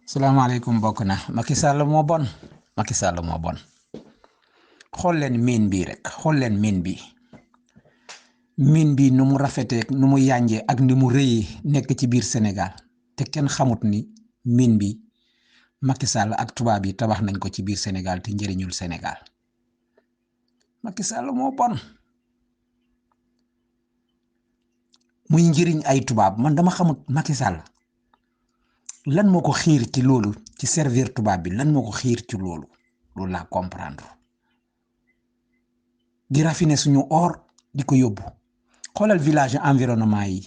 salaamaaleykum mbokk na Macky Sall moo bon Macky Sall moo bon xool leen miin bii rek xool leen miin bi nu mu rafetee nu mu yànjee ak ni mu rëyee nekk ci biir Sénégal te kenn xamut ni miin bi Macky Sall ak tubaab yi tabax nañ ko ci biir Sénégal te njëriñul Sénégal Macky Sall moo bon muy njëriñ ay tubaab man dama xamut Macky Sall lan moo ko xiir ci loolu ci servir tubaab bi lan moo ko xiir ci loolu laa comprendre di raffiner suñu or di ko yóbbu xoolal village environnement yi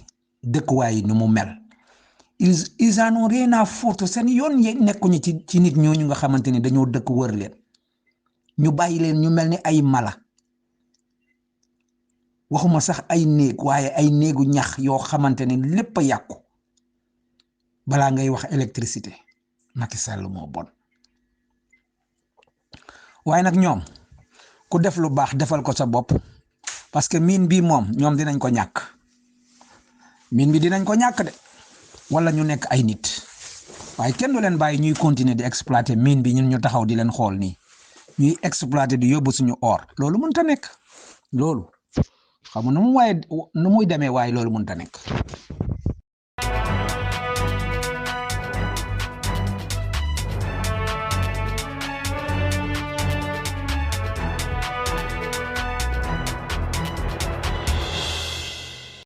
dëkkuwaay yi nu mu mel ils en ont rien à foutre seen yoon nekkuñu ci nit ñooñu nga xamante ni dañoo dëkk wër leen ñu bàyyi leen ñu mel ni ay mala waxuma sax ay néeg waaye ay néegu ñax yoo xamante ne lépp a yàqu balaa ngay wax électricité Macky Sall moo bon waaye nag ñoom ku def lu baax defal ko sa bopp parce que mine bii moom ñoom dinañ ko ñàkk mine bi dinañ ko ñàkk de wala ñu nekk ay nit waaye kenn du leen bàyyi ñuy continuer di exploiter mine bi ñun ñu taxaw di leen xool nii ñuy exploiter di yóbbu suñu or loolu mënut a nekk loolu xam nga nu muy demee waaye loolu mënut a nekk.